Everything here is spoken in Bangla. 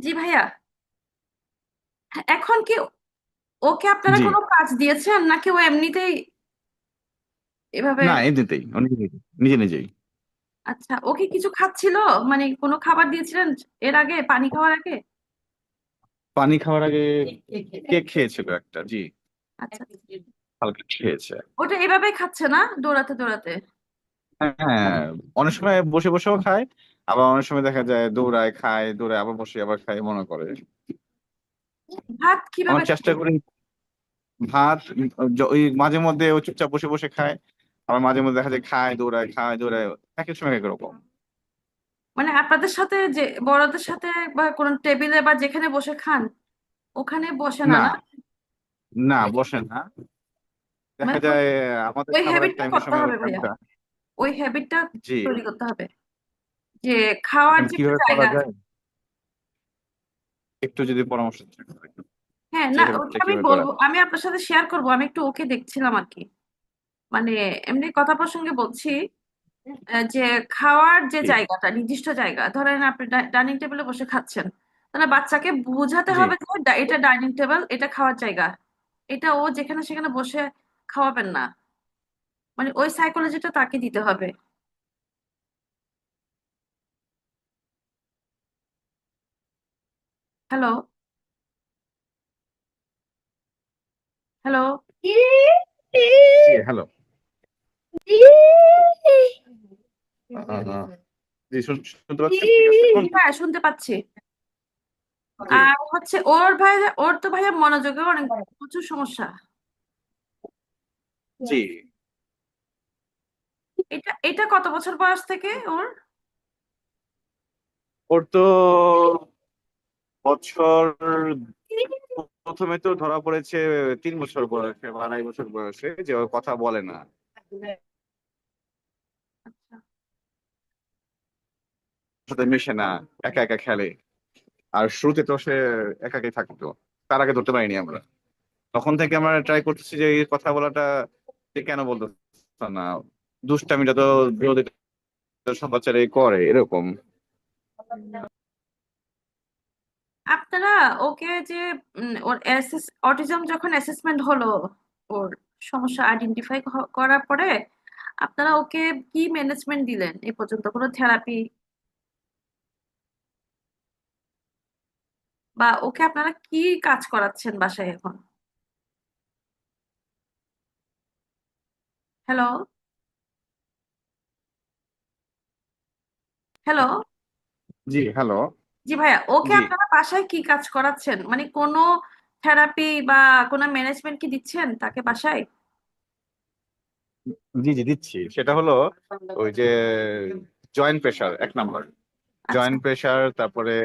জি ভাইয়া। এখন কি ওকে আপনারা জি। কোনো কাজ দিয়েছেন নাকি ও এমনিতেই এভাবে? না, এমনিতেই ও নিজে নিজে নিজে নিজেই। আচ্ছা, ও কি কিছু খাচ্ছিল? মানে কোনো খাবার দিয়েছিলেন এর আগে, পানি খাওয়ার আগে? পানি খাওয়ার আগে কেক খেয়েছিল একটা, জি। আচ্ছা, হালকা খেয়েছে। ওটা এভাবেই খাচ্ছে না, দৌড়াতে দৌড়াতে? হ্যাঁ, অনেক সময় বসে বসেও খায়, আবার অনেক সময় দেখা যায় দৌড়ায় খায়, দৌড়ায় আবার বসে আবার খায় মনে করে। ভাত কিভাবে আমার চেষ্টা খাচ্ছে? করি ভাত ওই মাঝে মধ্যে ও চুপচাপ বসে বসে খায়, আবার মাঝে মধ্যে দেখা যায় খায় দৌড়ায়, এক এক সময় এক এক রকম। মানে আপনাদের সাথে, যে বড়দের সাথে বা কোনো টেবিলে বা যেখানে বসে খান ওখানে বসে না, না, না? না বসে না। দেখা মানে যায় আমাদের ওই খাবারের হ্যাবিটটা টাইমের করতে সময় ওই হবে ভাইয়া, টাইমটা। ওই হ্যাবিটটা জি। তৈরি করতে হবে, যে খাওয়ার এখন যে একটা কিভাবে করা জায়গা আছে। যায় একটু যদি পরামর্শ দিতেন, হ্যাঁ, যে না ওটা হ্যাবিটটা আমি কিভাবে করা বলবো, যায়। আমি আপনার সাথে শেয়ার করবো, আমি একটু ওকে দেখছিলাম আর কি। মানে এমনি কথা প্রসঙ্গে বলছি, যে খাওয়ার যে জি। জায়গাটা, নির্দিষ্ট জায়গা, ধরেন আপনি ডাইনিং টেবিলে বসে খাচ্ছেন, তাহলে বাচ্চাকে বোঝাতে জি। হবে যে এটা ডাইনিং টেবিল, এটা খাওয়ার জায়গা। এটা ও যেখানে সেখানে বসে খাওয়াবেন না, মানে ওই সাইকোলজিটা তাকে দিতে হবে। হ্যালো? হ্যালো? জি, হ্যালো। জি, শুনতে পাচ্ছেন? ঠিক আছে, জি এখন? ভাইয়া, শুনতে পাচ্ছি। জি। আর হচ্ছে ওর ভাই, ওর তো ভাইয়া মনোযোগের অনেক প্রচুর সমস্যা। জি। এটা এটা কত বছর বয়স থেকে ওর? ওর তো বছর, প্রথমে তো ধরা পড়েছে 3 বছর বয়সে বা 2.5 বছর বয়সে, যে ও কথা বলে না, আচ্ছা। ওর সাথে মেশে না, একা একা খেলে। আর শুরুতে তো সে একাকি থাকতো, তার আগে ধরতে পারিনি আমরা। তখন থেকে আমরা ট্রাই করতেছি যে এই কথা বলাটা যে কেন বলতেছে না, দুষ্টামিটা তো বিরোধী সব বাচ্চারাই করে এরকম। আপনারা ওকে যে ওর অটিজম যখন অ্যাসেসমেন্ট হলো, ওর সমস্যা আইডেন্টিফাই করার পরে আপনারা ওকে কি ম্যানেজমেন্ট দিলেন এই পর্যন্ত? কোনো থেরাপি বা ওকে আপনারা কি কাজ করাচ্ছেন বাসায় এখন? হ্যালো? হ্যালো? জি, হ্যালো। জি ভাইয়া, ওকে জি। আপনারা বাসায় কি কাজ করাচ্ছেন? মানে কোনো থেরাপি বা কোনো ম্যানেজমেন্ট কি দিচ্ছেন তাকে বাসায়? জি, জি দিচ্ছি। সেটা হলো ওই যে জয়েন্ট প্রেসার 1 নাম্বার, আচ্ছা। জয়েন্ট প্রেসার, তারপরে